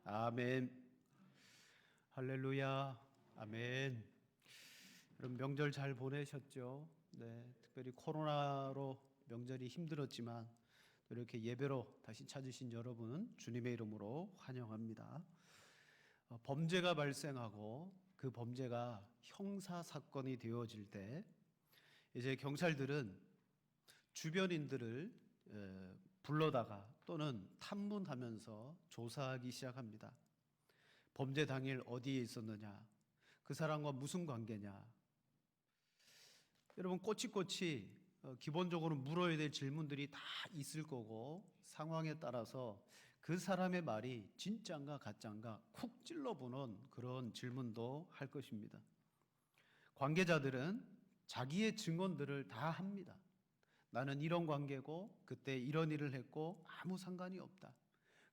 아멘. 할렐루야. 아멘. 여러분 명절 잘 보내셨죠? 네, 특별히 코로나로 명절이 힘들었지만 이렇게 예배로 다시 찾으신 여러분 주님의 이름으로 환영합니다. 범죄가 발생하고 그 범죄가 형사 사건이 되어질 때 이제 경찰들은 주변인들을 불러다가 또는 탐문하면서 조사하기 시작합니다. 범죄 당일 어디에 있었느냐, 그 사람과 무슨 관계냐. 여러분 꼬치꼬치 기본적으로 물어야 될 질문들이 다 있을 거고 상황에 따라서 그 사람의 말이 진짜인가 가짜인가 쿡 찔러보는 그런 질문도 할 것입니다. 관계자들은 자기의 증언들을 다 합니다. 나는 이런 관계고 그때 이런 일을 했고 아무 상관이 없다.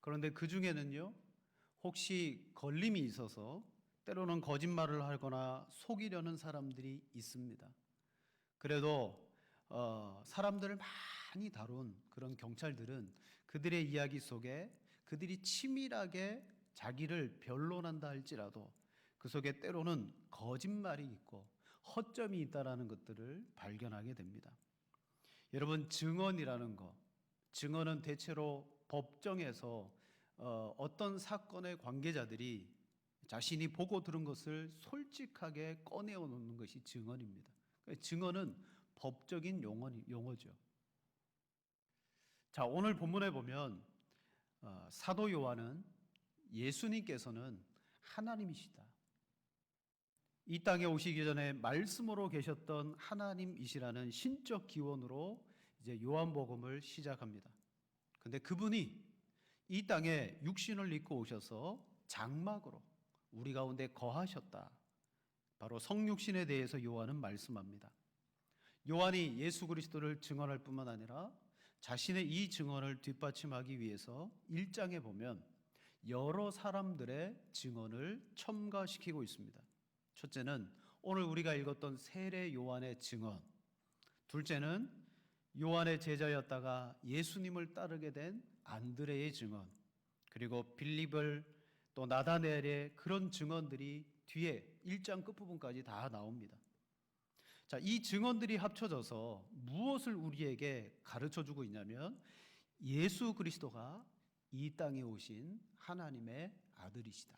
그런데 그 중에는요, 혹시 걸림이 있어서 때로는 거짓말을 하거나 속이려는 사람들이 있습니다. 그래도 사람들을 많이 다룬 그런 경찰들은 그들의 이야기 속에 그들이 치밀하게 자기를 변론한다 할지라도 그 속에 때로는 거짓말이 있고 허점이 있다라는 것들을 발견하게 됩니다. 여러분 증언이라는 거, 증언은 대체로 법정에서 어떤 사건의 관계자들이 자신이 보고 들은 것을 솔직하게 꺼내오는 것이 증언입니다. 증언은 법적인 용어죠. 자, 오늘 본문에 보면 사도 요한은 예수님께서는 하나님이시다, 이 땅에 오시기 전에 말씀으로 계셨던 하나님이시라는 신적 기원으로 이제 요한복음을 시작합니다. 근데 그분이 이 땅에 육신을 입고 오셔서 장막으로 우리 가운데 거하셨다. 바로 성육신에 대해서 요한은 말씀합니다. 요한이 예수 그리스도를 증언할 뿐만 아니라 자신의 이 증언을 뒷받침하기 위해서 1장에 보면 여러 사람들의 증언을 첨가시키고 있습니다. 첫째는 오늘 우리가 읽었던 세례 요한의 증언, 둘째는 요한의 제자였다가 예수님을 따르게 된 안드레의 증언, 그리고 빌립을 또 나다넬의 그런 증언들이 뒤에 1장 끝부분까지 다 나옵니다. 자, 이 증언들이 합쳐져서 무엇을 우리에게 가르쳐 주고 있냐면 예수 그리스도가 이 땅에 오신 하나님의 아들이시다,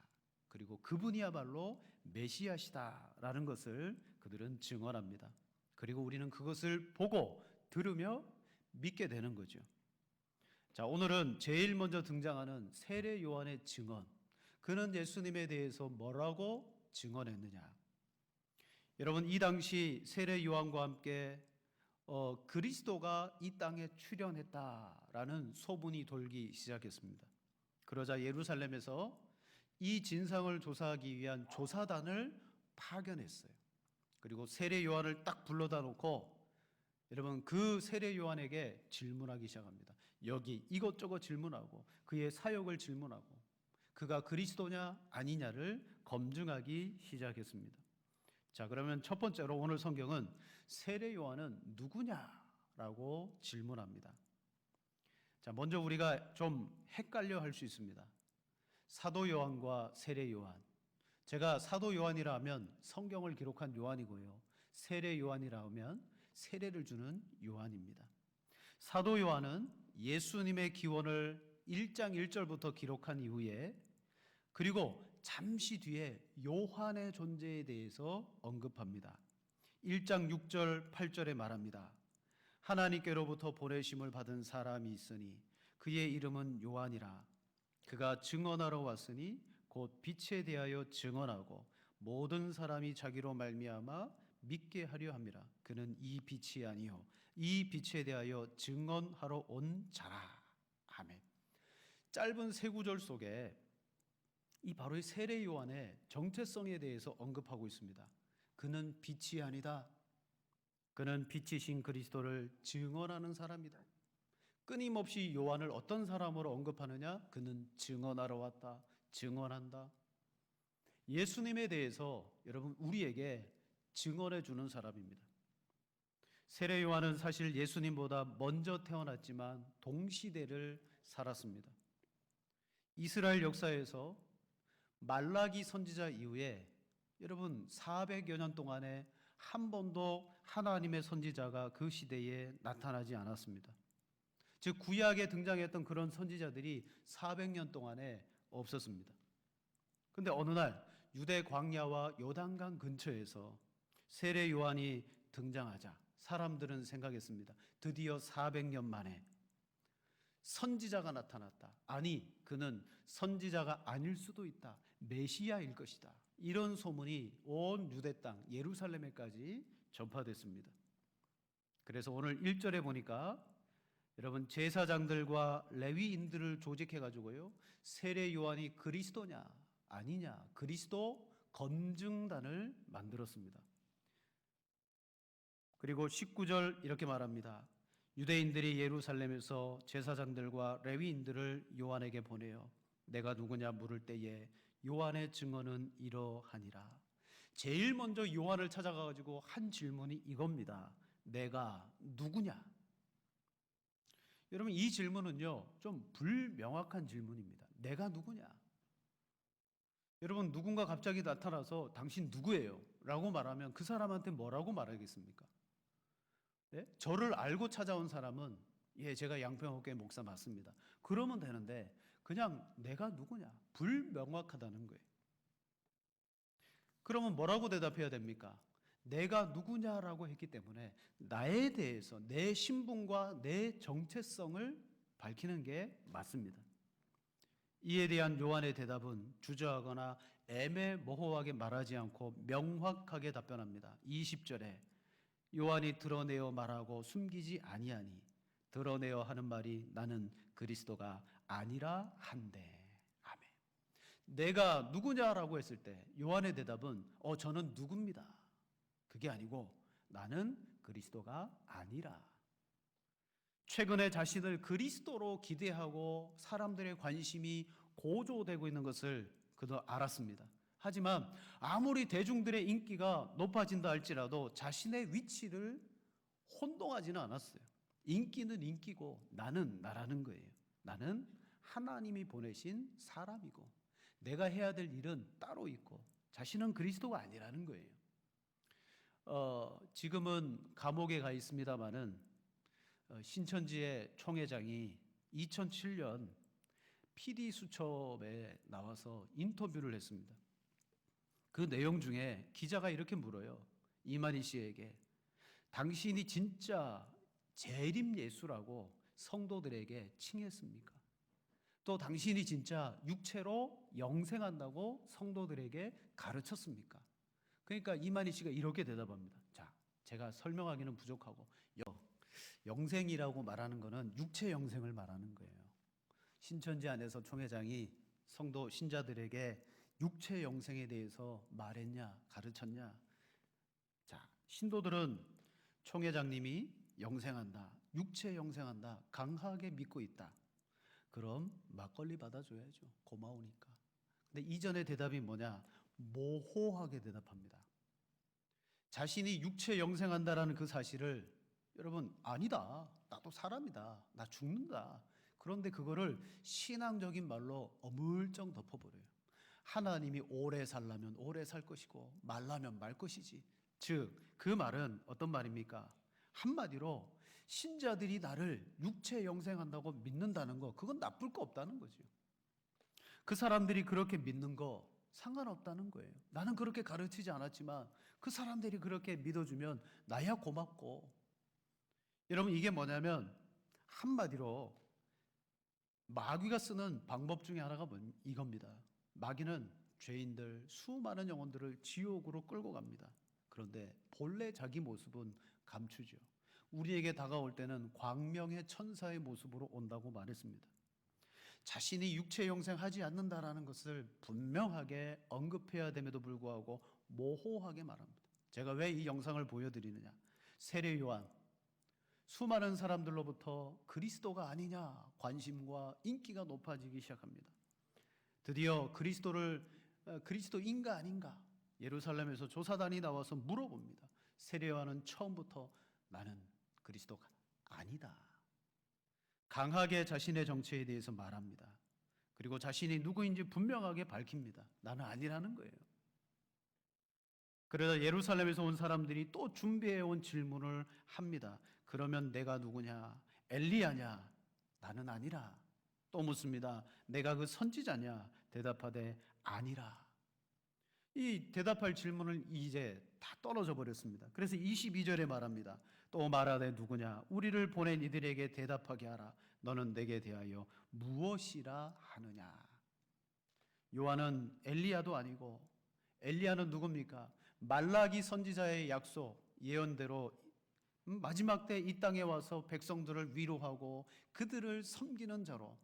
그리고 그분이야말로 메시아시다라는 것을 그들은 증언합니다. 그리고 우리는 그것을 보고 들으며 믿게 되는 거죠. 자, 오늘은 제일 먼저 등장하는 세례 요한의 증언. 그는 예수님에 대해서 뭐라고 증언했느냐? 여러분, 이 당시 세례 요한과 함께 그리스도가 이 땅에 출현했다라는 소문이 돌기 시작했습니다. 그러자 예루살렘에서 이 진상을 조사하기 위한 조사단을 파견했어요. 그리고 세례 요한을 딱 불러다 놓고 여러분 그 세례 요한에게 질문하기 시작합니다. 여기 이것저것 질문하고 그의 사역을 질문하고 그가 그리스도냐 아니냐를 검증하기 시작했습니다. 자, 그러면 첫 번째로 오늘 성경은 세례 요한은 누구냐라고 질문합니다. 자, 먼저 우리가 좀 헷갈려 할 수 있습니다. 사도 요한과 세례 요한. 제가 사도 요한이라 하면 성경을 기록한 요한이고요, 세례 요한이라 하면 세례를 주는 요한입니다. 사도 요한은 예수님의 기원을 1장 1절부터 기록한 이후에 그리고 잠시 뒤에 요한의 존재에 대해서 언급합니다. 1장 6절 8절에 말합니다. 하나님께로부터 보내심을 받은 사람이 있으니 그의 이름은 요한이라. 그가 증언하러 왔으니 곧 빛에 대하여 증언하고 모든 사람이 자기로 말미암아 믿게 하려 함이라. 그는 이 빛이 아니요 이 빛에 대하여 증언하러 온 자라. 아멘. 짧은 세 구절 속에 이 바로 이 세례 요한의 정체성에 대해서 언급하고 있습니다. 그는 빛이 아니다. 그는 빛이신 그리스도를 증언하는 사람이다. 끊임없이 요한을 어떤 사람으로 언급하느냐? 그는 증언하러 왔다. 증언한다. 예수님에 대해서 여러분 우리에게 증언해 주는 사람입니다. 세례 요한은 사실 예수님보다 먼저 태어났지만 동시대를 살았습니다. 이스라엘 역사에서 말라기 선지자 이후에 여러분 400여 년 동안에 한 번도 하나님의 선지자가 그 시대에 나타나지 않았습니다. 즉 구약에 등장했던 그런 선지자들이 400년 동안에 없었습니다. 근데 어느 날 유대 광야와 요단강 근처에서 세례 요한이 등장하자 사람들은 생각했습니다. 드디어 400년 만에 선지자가 나타났다. 아니, 그는 선지자가 아닐 수도 있다. 메시아일 것이다. 이런 소문이 온 유대 땅 예루살렘에까지 전파됐습니다. 그래서 오늘 1절에 보니까 여러분 제사장들과 레위인들을 조직해 가지고요. 세례 요한이 그리스도냐 아니냐 그리스도 검증단을 만들었습니다. 그리고 19절 이렇게 말합니다. 유대인들이 예루살렘에서 제사장들과 레위인들을 요한에게 보내어 내가 누구냐 물을 때에 요한의 증언은 이러하니라. 제일 먼저 요한을 찾아가가지고 한 질문이 이겁니다. 내가 누구냐? 여러분 이 질문은요 좀 불명확한 질문입니다. 내가 누구냐? 여러분 누군가 갑자기 나타나서 당신 누구예요? 라고 말하면 그 사람한테 뭐라고 말하겠습니까? 네? 저를 알고 찾아온 사람은 예, 제가 양평업계 목사 맞습니다. 그러면 되는데 그냥 내가 누구냐? 불명확하다는 거예요. 그러면 뭐라고 대답해야 됩니까? 내가 누구냐라고 했기 때문에 나에 대해서 내 신분과 내 정체성을 밝히는 게 맞습니다. 이에 대한 요한의 대답은 주저하거나 애매모호하게 말하지 않고 명확하게 답변합니다. 20절에 요한이 드러내어 말하고 숨기지 아니하니 드러내어 하는 말이 나는 그리스도가 아니라 한데. 아멘. 내가 누구냐라고 했을 때 요한의 대답은 저는 누굽니다. 그게 아니고 나는 그리스도가 아니라. 최근에 자신을 그리스도로 기대하고 사람들의 관심이 고조되고 있는 것을 그도 알았습니다. 하지만 아무리 대중들의 인기가 높아진다 할지라도 자신의 위치를 혼동하지는 않았어요. 인기는 인기고 나는 나라는 거예요. 나는 하나님이 보내신 사람이고 내가 해야 될 일은 따로 있고 자신은 그리스도가 아니라는 거예요. 지금은 감옥에 가 있습니다마는 신천지의 총회장이 2007년 PD수첩에 나와서 인터뷰를 했습니다. 그 내용 중에 기자가 이렇게 물어요. 이만희 씨에게 당신이 진짜 재림 예수라고 성도들에게 칭했습니까? 또 당신이 진짜 육체로 영생한다고 성도들에게 가르쳤습니까? 그러니까 이만희 씨가 이렇게 대답합니다. 자, 제가 설명하기는 부족하고 영생이라고 말하는 것은 육체 영생을 말하는 거예요. 신천지 안에서 총회장이 성도 신자들에게 육체 영생에 대해서 말했냐, 가르쳤냐? 자, 신도들은 총회장님이 영생한다, 육체 영생한다, 강하게 믿고 있다. 그럼 막걸리 받아줘야죠. 고마우니까. 근데 이전의 대답이 뭐냐? 모호하게 대답합니다. 자신이 육체 영생한다라는 그 사실을 여러분 아니다. 나도 사람이다. 나 죽는다. 그런데 그거를 신앙적인 말로 어물쩡 덮어버려요. 하나님이 오래 살라면 오래 살 것이고 말라면 말 것이지. 즉 그 말은 어떤 말입니까? 한마디로 신자들이 나를 육체 영생한다고 믿는다는 거 그건 나쁠 거 없다는 거죠. 그 사람들이 그렇게 믿는 거 상관없다는 거예요. 나는 그렇게 가르치지 않았지만 그 사람들이 그렇게 믿어주면 나야 고맙고. 여러분 이게 뭐냐면 한마디로 마귀가 쓰는 방법 중에 하나가 이겁니다. 마귀는 죄인들 수많은 영혼들을 지옥으로 끌고 갑니다. 그런데 본래 자기 모습은 감추죠. 우리에게 다가올 때는 광명의 천사의 모습으로 온다고 말했습니다. 자신이 육체 영생하지 않는다라는 것을 분명하게 언급해야 됨에도 불구하고 모호하게 말합니다. 제가 왜 이 영상을 보여드리느냐? 세례 요한 수많은 사람들로부터 그리스도가 아니냐 관심과 인기가 높아지기 시작합니다. 드디어 그리스도인가 아닌가 예루살렘에서 조사단이 나와서 물어봅니다. 세례 요한은 처음부터 나는 그리스도가 아니다. 강하게 자신의 정체에 대해서 말합니다. 그리고 자신이 누구인지 분명하게 밝힙니다. 나는 아니라는 거예요. 그러다 예루살렘에서 온 사람들이 또 준비해 온 질문을 합니다. 그러면 내가 누구냐? 엘리야냐? 나는 아니라. 또 묻습니다. 내가 그 선지자냐? 대답하되 아니라. 이 대답할 질문을 이제 다 떨어져 버렸습니다. 그래서 22절에 말합니다. 또 말하되 누구냐? 우리를 보낸 이들에게 대답하게 하라. 너는 내게 대하여 무엇이라 하느냐? 요한은 엘리야도 아니고, 엘리야는 누굽니까? 말라기 선지자의 약속, 예언대로 마지막 때 이 땅에 와서 백성들을 위로하고 그들을 섬기는 자로.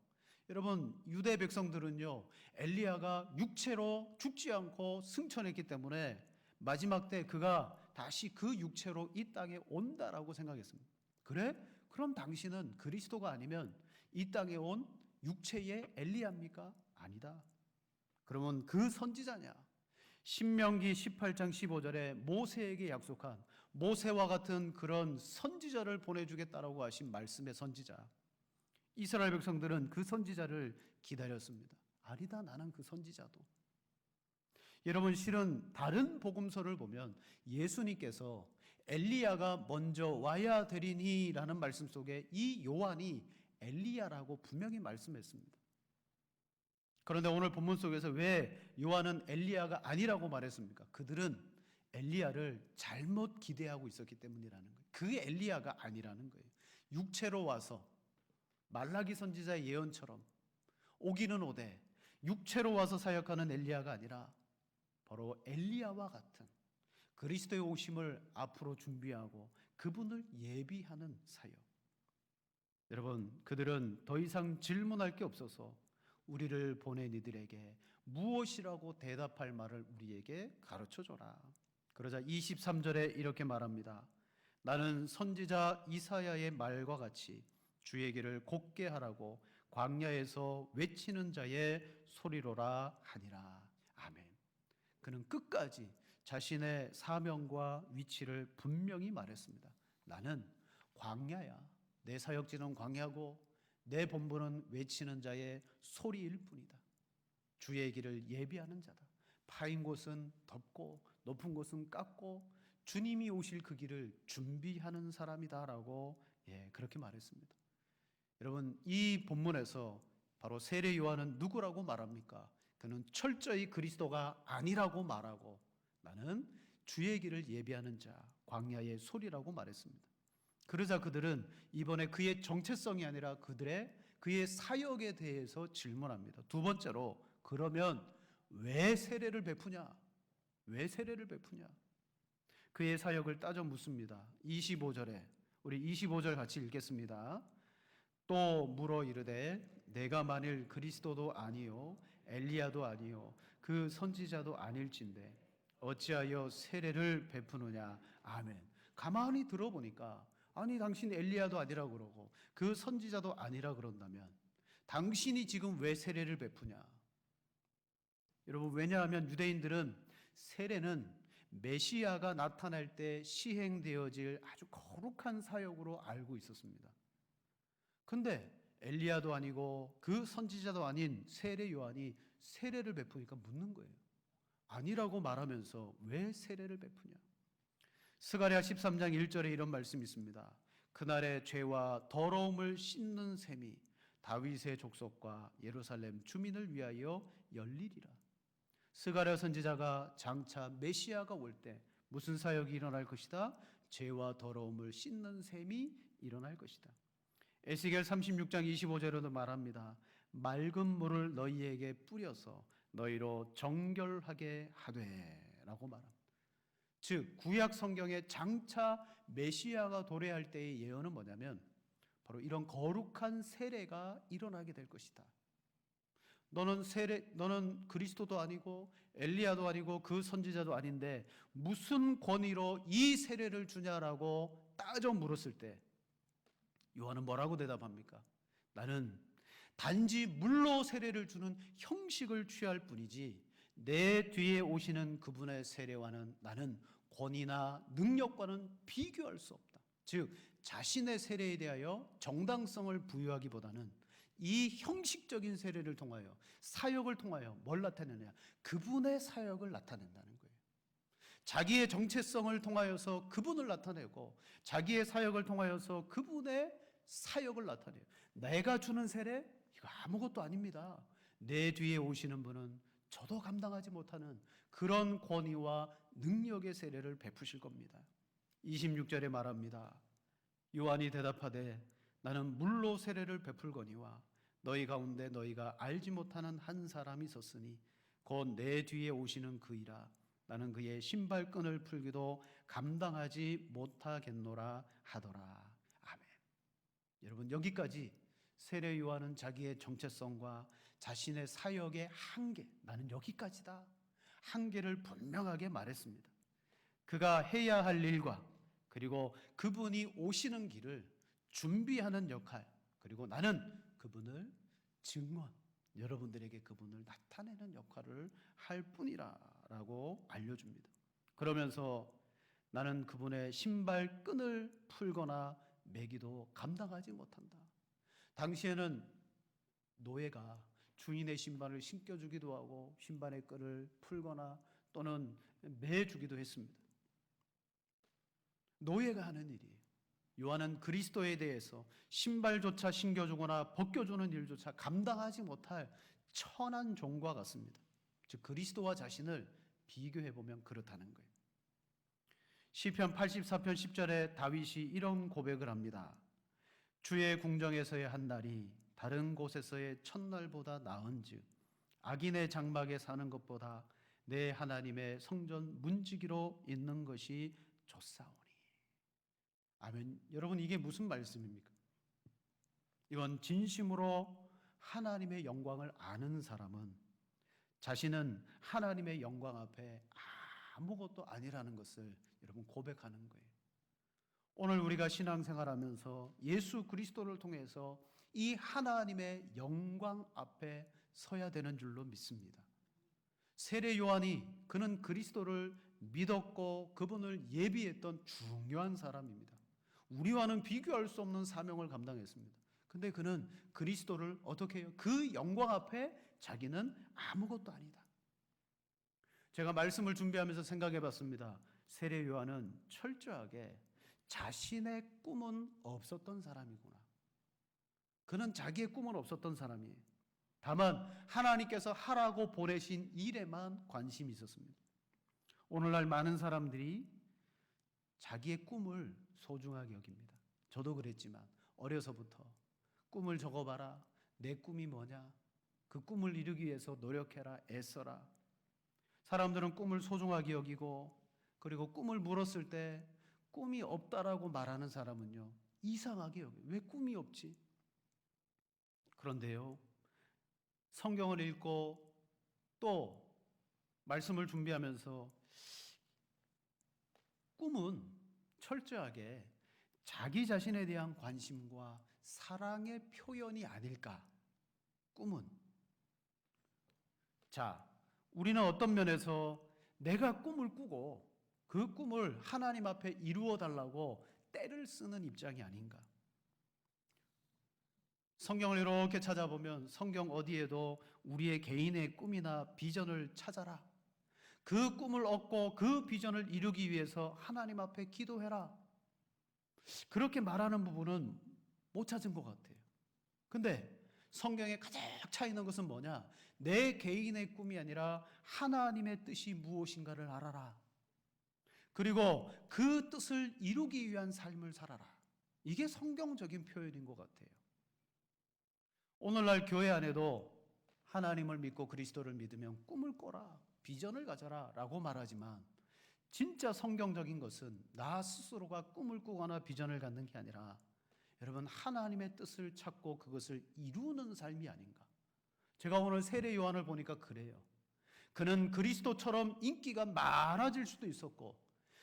여러분, 유대 백성들은요, 엘리야가 육체로 죽지 않고 승천했기 때문에 마지막 때 그가 다시 그 육체로 이 땅에 온다라고 생각했습니다. 그래? 그럼 당신은 그리스도가 아니면 이 땅에 온 육체의 엘리야입니까? 아니다. 그러면 그 선지자냐? 신명기 18장 15절에 모세에게 약속한 모세와 같은 그런 선지자를 보내주겠다라고 하신 말씀의 선지자. 이스라엘 백성들은 그 선지자를 기다렸습니다. 아니다, 나는 그 선지자도. 여러분, 실은 다른 복음서를 보면 예수님께서 엘리야가 먼저 와야 되리니라는 말씀 속에 이 요한이 엘리야라고 분명히 말씀했습니다. 그런데 오늘 본문 속에서 왜 요한은 엘리야가 아니라고 말했습니까? 그들은 엘리야를 잘못 기대하고 있었기 때문이라는 거예요. 그게 엘리야가 아니라는 거예요. 육체로 와서 말라기 선지자의 예언처럼 오기는 오되 육체로 와서 사역하는 엘리야가 아니라 바로 엘리야와 같은 그리스도의 오심을 앞으로 준비하고 그분을 예비하는 사역. 여러분, 그들은 더 이상 질문할 게 없어서 우리를 보낸 이들에게 무엇이라고 대답할 말을 우리에게 가르쳐줘라. 그러자 23절에 이렇게 말합니다. 나는 선지자 이사야의 말과 같이 주의 길을 곧게 하라고 광야에서 외치는 자의 소리로라 하니라. 아멘. 그는 끝까지 자신의 사명과 위치를 분명히 말했습니다. 나는 광야야. 내 사역지는 광야고 내 본분은 외치는 자의 소리일 뿐이다. 주의 길을 예비하는 자다. 파인 곳은 덮고 높은 곳은 깎고 주님이 오실 그 길을 준비하는 사람이다라고 그렇게 말했습니다. 여러분, 이 본문에서 바로 세례 요한은 누구라고 말합니까? 그는 철저히 그리스도가 아니라고 말하고 나는 주의 길을 예비하는 자, 광야의 소리라고 말했습니다. 그러자 그들은 이번에 그의 정체성이 아니라 그의 사역에 대해서 질문합니다. 두 번째로, 그러면 왜 세례를 베푸냐? 왜 세례를 베푸냐? 그의 사역을 따져 묻습니다. 25절에 우리 25절 같이 읽겠습니다. 또 물어 이르되 내가 만일 그리스도도 아니요 엘리야도 아니요 그 선지자도 아닐진데 어찌하여 세례를 베푸느냐? 아멘. 가만히 들어보니까 아니 당신 엘리야도 아니라고 그러고 그 선지자도 아니라 그런다면 당신이 지금 왜 세례를 베푸냐? 여러분, 왜냐하면 유대인들은 세례는 메시아가 나타날 때 시행되어질 아주 거룩한 사역으로 알고 있었습니다. 근데 엘리야도 아니고 그 선지자도 아닌 세례 요한이 세례를 베푸니까 묻는 거예요. 아니라고 말하면서 왜 세례를 베푸냐? 스가랴 13장 1절에 이런 말씀이 있습니다. 그날의 죄와 더러움을 씻는 셈이 다윗의 족속과 예루살렘 주민을 위하여 열리리라. 스가랴 선지자가 장차 메시아가 올 때 무슨 사역이 일어날 것이다? 죄와 더러움을 씻는 셈이 일어날 것이다. 에스겔 36장 25절에도 말합니다. 맑은 물을 너희에게 뿌려서 너희로 정결하게 하되 라고 말합니다. 즉 구약 성경의 장차 메시아가 도래할 때의 예언은 뭐냐면 바로 이런 거룩한 세례가 일어나게 될 것이다. 너는 그리스도도 아니고 엘리야도 아니고 그 선지자도 아닌데 무슨 권위로 이 세례를 주냐라고 따져 물었을 때 요한은 뭐라고 대답합니까? 나는 단지 물로 세례를 주는 형식을 취할 뿐이지 내 뒤에 오시는 그분의 세례와는 나는 권위나 능력과는 비교할 수 없다. 즉 자신의 세례에 대하여 정당성을 부여하기보다는 이 형식적인 세례를 통하여, 사역을 통하여 뭘 나타내느냐? 그분의 사역을 나타낸다는 거예요. 자기의 정체성을 통하여서 그분을 나타내고 자기의 사역을 통하여서 그분의 사역을 나타내요. 내가 주는 세례? 이거 아무것도 아닙니다. 내 뒤에 오시는 분은 저도 감당하지 못하는 그런 권위와 능력의 세례를 베푸실 겁니다. 26절에 말합니다. 요한이 대답하되 나는 물로 세례를 베풀거니와 너희 가운데 너희가 알지 못하는 한 사람이 있었으니 곧 내 뒤에 오시는 그이라. 나는 그의 신발끈을 풀기도 감당하지 못하겠노라 하더라. 아멘. 여러분, 여기까지 세례 요한은 자기의 정체성과 자신의 사역의 한계, 나는 여기까지다, 한계를 분명하게 말했습니다. 그가 해야 할 일과 그리고 그분이 오시는 길을 준비하는 역할, 그리고 나는 그분을 증언, 여러분들에게 그분을 나타내는 역할을 할 뿐이라고 알려줍니다. 그러면서 나는 그분의 신발끈을 풀거나 매기도 감당하지 못한다. 당시에는 노예가 주인의 신발을 신겨주기도 하고 신발의 끈을 풀거나 또는 매주기도 했습니다. 노예가 하는 일이에요. 요한은 그리스도에 대해서 신발조차 신겨주거나 벗겨주는 일조차 감당하지 못할 천한 종과 같습니다. 즉 그리스도와 자신을 비교해보면 그렇다는 거예요. 시편 84편 10절에 다윗이 이런 고백을 합니다. 주의 궁정에서의 한 날이 다른 곳에서의 첫날보다 나은즉 악인의 장막에 사는 것보다 내 하나님의 성전 문지기로 있는 것이 좋사오니. 아멘. 여러분, 이게 무슨 말씀입니까? 이건 진심으로 하나님의 영광을 아는 사람은 자신은 하나님의 영광 앞에 아무것도 아니라는 것을 여러분 고백하는 거예요. 오늘 우리가 신앙생활하면서 예수 그리스도를 통해서 이 하나님의 영광 앞에 서야 되는 줄로 믿습니다. 세례 요한이 그는 그리스도를 믿었고 그분을 예비했던 중요한 사람입니다. 우리와는 비교할 수 없는 사명을 감당했습니다. 근데 그는 그리스도를 어떻게 해요? 그 영광 앞에 자기는 아무것도 아니다. 제가 말씀을 준비하면서 생각해 봤습니다. 세례 요한은 철저하게 자신의 꿈은 없었던 사람이구나. 그는 자기의 꿈은 없었던 사람이에요. 다만 하나님께서 하라고 보내신 일에만 관심이 있었습니다. 오늘날 많은 사람들이 자기의 꿈을 소중하게 여깁니다. 저도 그랬지만 어려서부터 꿈을 적어봐라. 내 꿈이 뭐냐? 그 꿈을 이루기 위해서 노력해라. 애써라. 사람들은 꿈을 소중하게 여기고 그리고 꿈을 물었을 때 꿈이 없다라고 말하는 사람은요, 이상하게 여겨요. 왜 꿈이 없지? 그런데요, 성경을 읽고 또 말씀을 준비하면서 꿈은 철저하게 자기 자신에 대한 관심과 사랑의 표현이 아닐까. 꿈은. 자, 우리는 어떤 면에서 내가 꿈을 꾸고 그 꿈을 하나님 앞에 이루어 달라고 때를 쓰는 입장이 아닌가. 성경을 이렇게 찾아보면 성경 어디에도 우리의 개인의 꿈이나 비전을 찾아라, 그 꿈을 얻고 그 비전을 이루기 위해서 하나님 앞에 기도해라, 그렇게 말하는 부분은 못 찾은 것 같아요. 근데 성경에 가득 차 있는 것은 뭐냐? 내 개인의 꿈이 아니라 하나님의 뜻이 무엇인가를 알아라. 그리고 그 뜻을 이루기 위한 삶을 살아라. 이게 성경적인 표현인 것 같아요. 오늘날 교회 안에도 하나님을 믿고 그리스도를 믿으면 꿈을 꿔라, 비전을 가져라 라고 말하지만 진짜 성경적인 것은 나 스스로가 꿈을 꾸거나 비전을 갖는 게 아니라 여러분 하나님의 뜻을 찾고 그것을 이루는 삶이 아닌가. 제가 오늘 세례 요한을 보니까 그래요. 그는 그리스도처럼 인기가 많아질 수도 있었고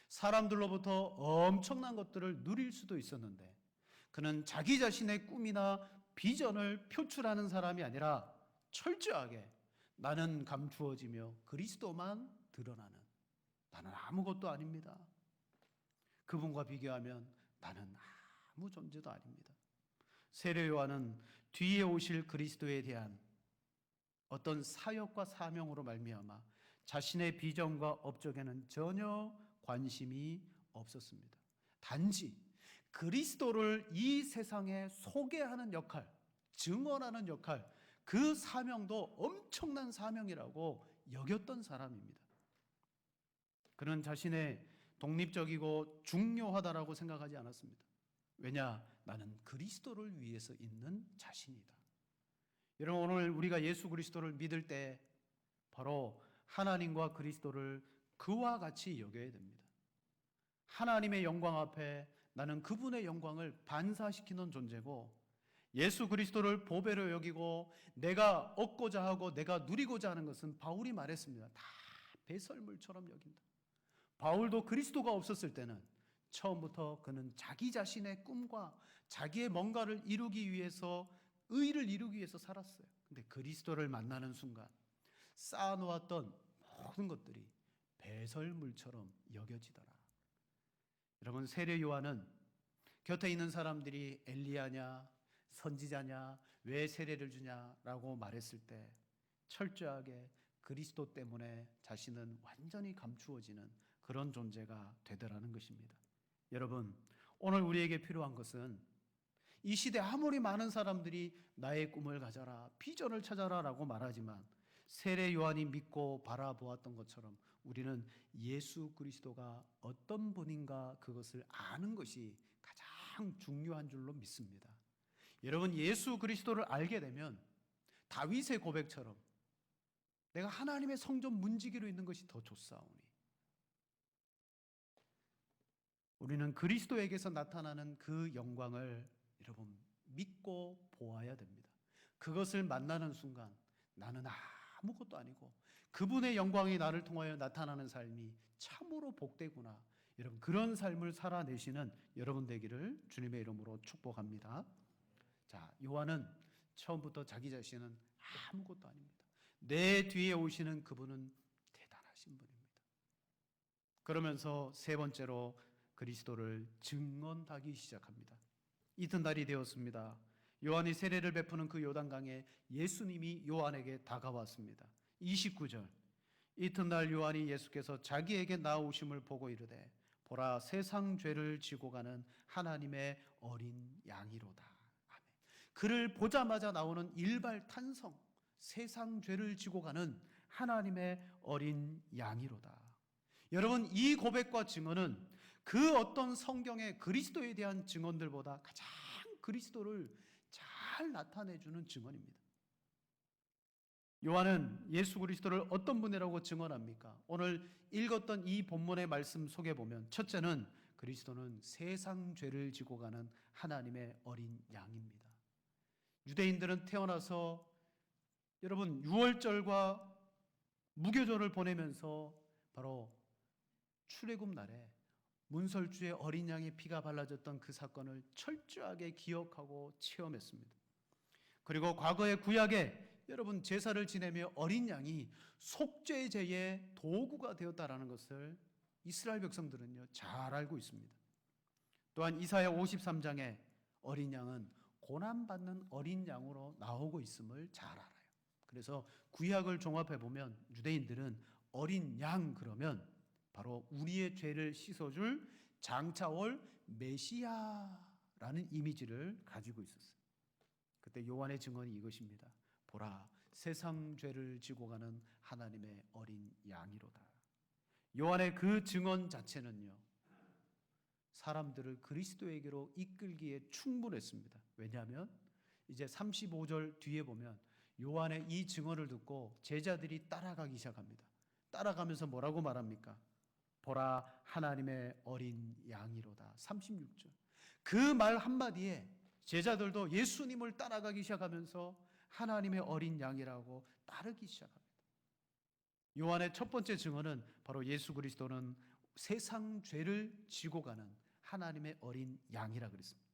사람들로부터 엄청난 것들을 누릴 수도 있었는데 그는 자기 자신의 꿈이나 비전을 표출하는 사람이 아니라 철저하게 나는 감추어지며 그리스도만 드러나는, 나는 아무것도 아닙니다. 그분과 비교하면 나는 아무 존재도 아닙니다. 세례 요한은 뒤에 오실 그리스도에 대한 어떤 사역과 사명으로 말미암아 자신의 비전과 업적에는 전혀 관심이 없었습니다. 단지 그리스도를 이 세상에 소개하는 역할, 증언하는 역할, 그 사명도 엄청난 사명이라고 여겼던 사람입니다. 그는 자신의 독립적이고 중요하다라고 생각하지 않았습니다. 왜냐? 나는 그리스도를 위해서 있는 자신이다. 여러분, 오늘 우리가 예수 그리스도를 믿을 때 바로 하나님과 그리스도를 그와 같이 여겨야 됩니다. 하나님의 영광 앞에 나는 그분의 영광을 반사시키는 존재고, 예수 그리스도를 보배로 여기고 내가 얻고자 하고 내가 누리고자 하는 것은 바울이 말했습니다. 다 배설물처럼 여긴다. 바울도 그리스도가 없었을 때는 처음부터 그는 자기 자신의 꿈과 자기의 뭔가를 이루기 위해서, 의를 이루기 위해서 살았어요. 근데 그리스도를 만나는 순간 쌓아놓았던 모든 것들이 배설물처럼 여겨지더라. 여러분, 세례 요한은 곁에 있는 사람들이 엘리야냐 선지자냐 왜 세례를 주냐라고 말했을 때 철저하게 그리스도 때문에 자신은 완전히 감추어지는 그런 존재가 되더라는 것입니다. 여러분, 오늘 우리에게 필요한 것은 이 시대 아무리 많은 사람들이 나의 꿈을 가져라, 비전을 찾아라 라고 말하지만 세례 요한이 믿고 바라보았던 것처럼 우리는 예수 그리스도가 어떤 분인가 그것을 아는 것이 가장 중요한 줄로 믿습니다. 여러분, 예수 그리스도를 알게 되면 다윗의 고백처럼 내가 하나님의 성전 문지기로 있는 것이 더 좋사오니, 우리는 그리스도에게서 나타나는 그 영광을 여러분 믿고 보아야 됩니다. 그것을 만나는 순간 나는 아무것도 아니고 그분의 영광이 나를 통하여 나타나는 삶이 참으로 복되구나, 여러분 그런 삶을 살아내시는 여러분 되기를 주님의 이름으로 축복합니다. 자, 요한은 처음부터 자기 자신은 아무것도 아닙니다. 내 뒤에 오시는 그분은 대단하신 분입니다. 그러면서 세 번째로 그리스도를 증언하기 시작합니다. 이튿날이 되었습니다. 요한이 세례를 베푸는 그 요단강에 예수님이 요한에게 다가왔습니다. 29절, 이튿날 요한이 예수께서 자기에게 나오심을 보고 이르되 보라, 세상 죄를 지고 가는 하나님의 어린 양이로다. 아멘. 그를 보자마자 나오는 일발탄성, 세상 죄를 지고 가는 하나님의 어린 양이로다. 여러분, 이 고백과 증언은 그 어떤 성경의 그리스도에 대한 증언들보다 가장 그리스도를 잘 나타내주는 증언입니다. 요한은 예수 그리스도를 어떤 분이라고 증언합니까? 오늘 읽었던 이 본문의 말씀 속에 보면 첫째는 그리스도는 세상 죄를 지고 가는 하나님의 어린 양입니다. 유대인들은 태어나서 여러분 유월절과 무교절을 보내면서 바로 출애굽 날에 문설주의 어린 양의 피가 발라졌던 그 사건을 철저하게 기억하고 체험했습니다. 그리고 과거의 구약에 여러분 제사를 지내며 어린 양이 속죄제의 도구가 되었다라는 것을 이스라엘 백성들은요 잘 알고 있습니다. 또한 이사야 53장에 어린 양은 고난받는 어린 양으로 나오고 있음을 잘 알아요. 그래서 구약을 종합해 보면 유대인들은 어린 양 그러면 바로 우리의 죄를 씻어줄 장차올 메시아라는 이미지를 가지고 있었어요. 그때 요한의 증언이 이것입니다. 보라, 세상 죄를 지고 가는 하나님의 어린 양이로다. 요한의 그 증언 자체는요 사람들을 그리스도에게로 이끌기에 충분했습니다. 왜냐하면 이제 35절 뒤에 보면 요한의 이 증언을 듣고 제자들이 따라가기 시작합니다. 따라가면서 뭐라고 말합니까? 보라, 하나님의 어린 양이로다. 36절. 그 말 한마디에 제자들도 예수님을 따라가기 시작하면서 하나님의 어린 양이라고 따르기 시작합니다. 요한의 첫 번째 증언은 바로 예수 그리스도는 세상 죄를 지고 가는 하나님의 어린 양이라 그랬습니다.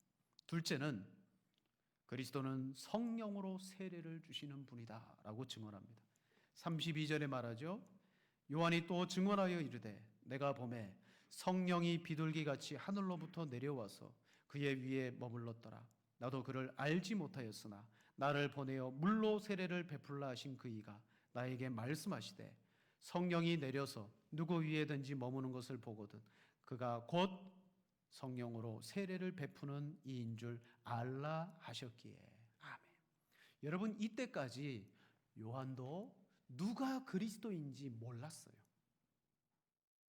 둘째는 그리스도는 성령으로 세례를 주시는 분이다 라고 증언합니다. 32절에 말하죠. 요한이 또 증언하여 이르되 내가 보매 성령이 비둘기같이 하늘로부터 내려와서 그의 위에 머물렀더라. 나도 그를 알지 못하였으나 나를 보내어 물로 세례를 베풀라 하신 그 이가 나에게 말씀하시되 성령이 내려서 누구 위에든지 머무는 것을 보거든 그가 곧 성령으로 세례를 베푸는 이인 줄 알라 하셨기에. 아멘. 여러분, 이때까지 요한도 누가 그리스도인지 몰랐어요.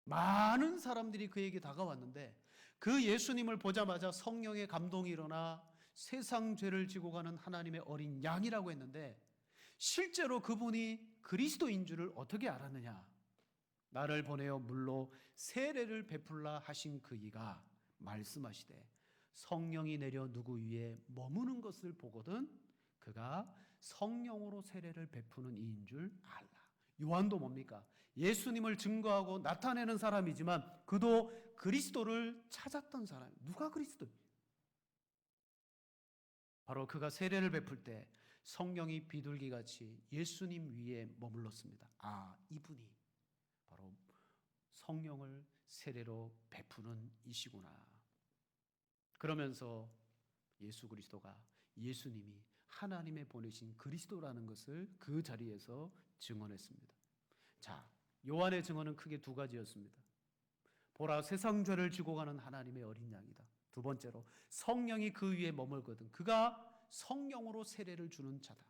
많은 사람들이 그에게 다가왔는데 그 예수님을 보자마자 성령의 감동이 일어나 세상 죄를 지고 가는 하나님의 어린 양이라고 했는데 실제로 그분이 그리스도인 줄을 어떻게 알았느냐? 나를 보내어 물로 세례를 베풀라 하신 그 이가 말씀하시되 성령이 내려 누구 위에 머무는 것을 보거든 그가 성령으로 세례를 베푸는 이인 줄 알라. 요한도 뭡니까? 예수님을 증거하고 나타내는 사람이지만 그도 그리스도를 찾았던 사람. 누가 그리스도? 바로 그가 세례를 베풀 때 성령이 비둘기같이 예수님 위에 머물렀습니다. 아, 이분이 바로 성령을 세례로 베푸는 이시구나. 그러면서 예수 그리스도가 예수님이 하나님의 보내신 그리스도라는 것을 그 자리에서 증언했습니다. 자, 요한의 증언은 크게 두 가지였습니다. 보라, 세상 죄를 지고 가는 하나님의 어린 양이다. 두 번째로 성령이 그 위에 머물거든 그가 성령으로 세례를 주는 자다.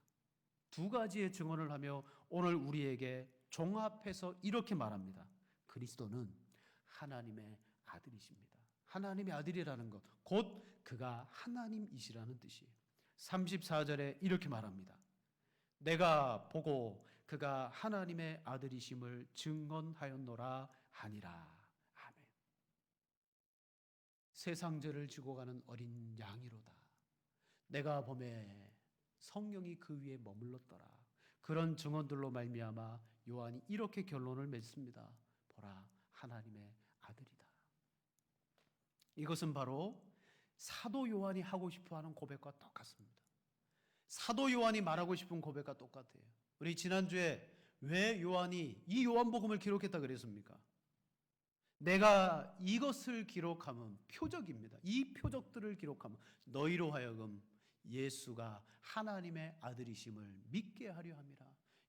두 가지의 증언을 하며 오늘 우리에게 종합해서 이렇게 말합니다. 그리스도는 하나님의 아들이십니다. 하나님의 아들이라는 것, 곧 그가 하나님이시라는 뜻이에요. 34절에 이렇게 말합니다. 내가 보고 그가 하나님의 아들이심을 증언하였노라 하니라. 아멘. 세상 죄를 지고 가는 어린 양이로다. 내가 보매 성령이 그 위에 머물렀더라. 그런 증언들로 말미암아 요한이 이렇게 결론을 맺습니다. 보라, 하나님의 아들이다. 이것은 바로 사도 요한이 하고 싶어하는 고백과 똑같습니다. 사도 요한이 말하고 싶은 고백과 똑같아요. 우리 지난주에 왜 요한이 이 요한복음을 기록했다 그랬습니까? 내가 이것을 기록하면 표적입니다. 이 표적들을 기록하면 너희로 하여금 예수가 하나님의 아들이심을 믿게 하려 함이라.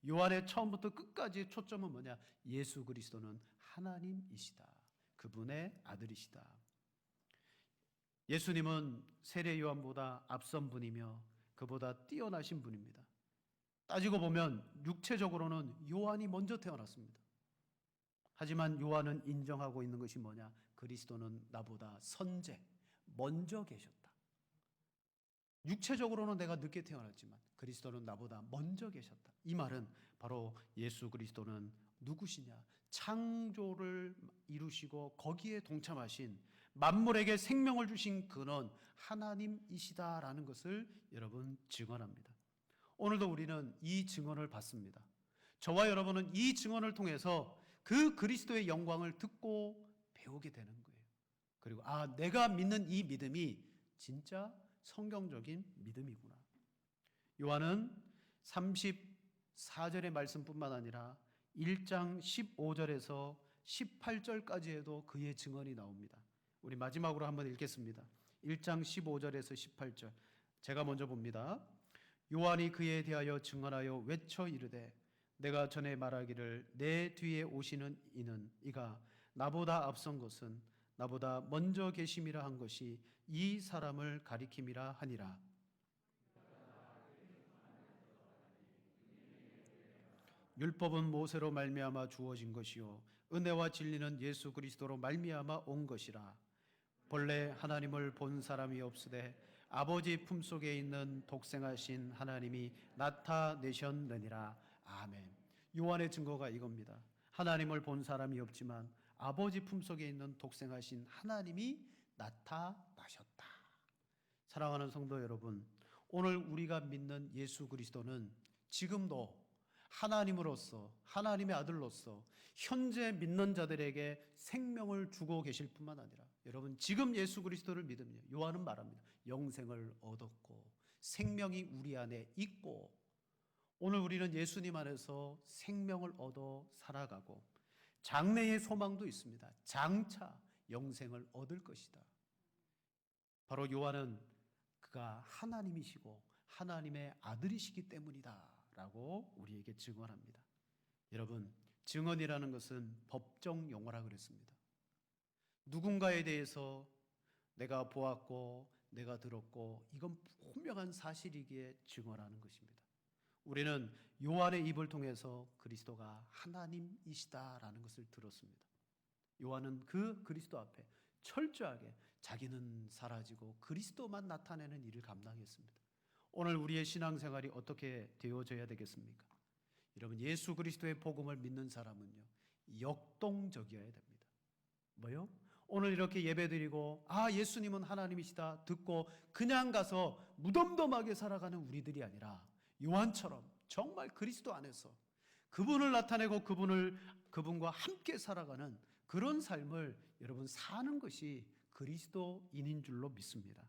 요한의 처음부터 끝까지 초점은 뭐냐? 예수 그리스도는 하나님이시다. 그분의 아들이시다. 예수님은 세례 요한보다 앞선 분이며 그보다 뛰어나신 분입니다. 따지고 보면 육체적으로는 요한이 먼저 태어났습니다. 하지만 요한은 인정하고 있는 것이 뭐냐? 그리스도는 나보다 선제, 먼저 계셨다. 육체적으로는 내가 늦게 태어났지만 그리스도는 나보다 먼저 계셨다. 이 말은 바로 예수 그리스도는 누구시냐? 창조를 이루시고 거기에 동참하신 만물에게 생명을 주신 그는 하나님이시다라는 것을 여러분 증언합니다. 오늘도 우리는 이 증언을 받습니다. 저와 여러분은 이 증언을 통해서 그 그리스도의 영광을 듣고 배우게 되는 거예요. 그리고 내가 믿는 이 믿음이 진짜 성경적인 믿음이구나. 요한은 34절의 말씀뿐만 아니라 1장 15절에서 18절까지에도 그의 증언이 나옵니다. 우리 마지막으로 한번 읽겠습니다. 1장 15절에서 18절. 제가 먼저 봅니다. 요한이 그에 대하여 증언하여 외쳐 이르되 내가 전에 말하기를 내 뒤에 오시는 이는 이가 나보다 앞선 것은 나보다 먼저 계심이라 한 것이 이 사람을 가리킴이라 하니라. 율법은 모세로 말미암아 주어진 것이요 은혜와 진리는 예수 그리스도로 말미암아 온 것이라. 본래 하나님을 본 사람이 없으되 아버지 품속에 있는 독생하신 하나님이 나타내셨느니라. 아멘. 요한의 증거가 이겁니다. 하나님을 본 사람이 없지만 아버지 품속에 있는 독생하신 하나님이 나타나셨다. 사랑하는 성도 여러분, 오늘 우리가 믿는 예수 그리스도는 지금도 하나님으로서, 하나님의 아들로서 현재 믿는 자들에게 생명을 주고 계실 뿐만 아니라 여러분 지금 예수 그리스도를 믿으며 요한은 말합니다. 영생을 얻었고 생명이 우리 안에 있고 오늘 우리는 예수님 안에서 생명을 얻어 살아가고 장래의 소망도 있습니다. 장차 영생을 얻을 것이다. 바로 요한은 그가 하나님이시고 하나님의 아들이시기 때문이다라고 우리에게 증언합니다. 여러분, 증언이라는 것은 법정 용어라 그랬습니다. 누군가에 대해서 내가 보았고 내가 들었고 이건 분명한 사실이기에 증언하는 것입니다. 우리는 요한의 입을 통해서 그리스도가 하나님이시다라는 것을 들었습니다. 요한은 그 그리스도 앞에 철저하게 자기는 사라지고 그리스도만 나타내는 일을 감당했습니다. 오늘 우리의 신앙생활이 어떻게 되어져야 되겠습니까? 여러분, 예수 그리스도의 복음을 믿는 사람은요, 역동적이어야 됩니다. 뭐요? 오늘 이렇게 예배드리고 예수님은 하나님이시다 듣고 그냥 가서 무덤덤하게 살아가는 우리들이 아니라 요한처럼 정말 그리스도 안에서 그분을 나타내고 그분과 함께 살아가는 그런 삶을 여러분 사는 것이 그리스도인인 줄로 믿습니다.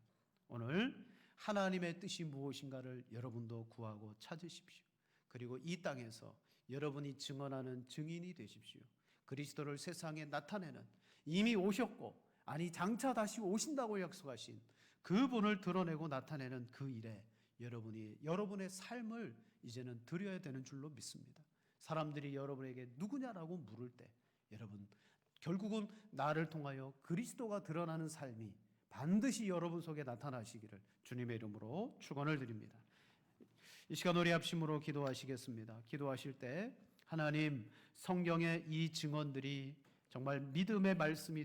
오늘 하나님의 뜻이 무엇인가를 여러분도 구하고 찾으십시오. 그리고 이 땅에서 여러분이 증언하는 증인이 되십시오. 그리스도를 세상에 나타내는, 이미 오셨고 장차 다시 오신다고 약속하신 그분을 드러내고 나타내는 그 일에 여러분의 삶을 이제는 드려야 되는 줄로 믿습니다. 사람들이 여러분에게 누구냐라고 물을 때 여러분, 결국은 나를 통하여 그리스도가 드러나는 삶이 반드시 여러분 속에 나타나시기를 주님의 이름으로 축원을 드립니다. 이 시간 우리 합심으로 기도하시겠습니다. 기도하실 때 하나님, 성경의 이 증언들이 정말 믿음의 말씀이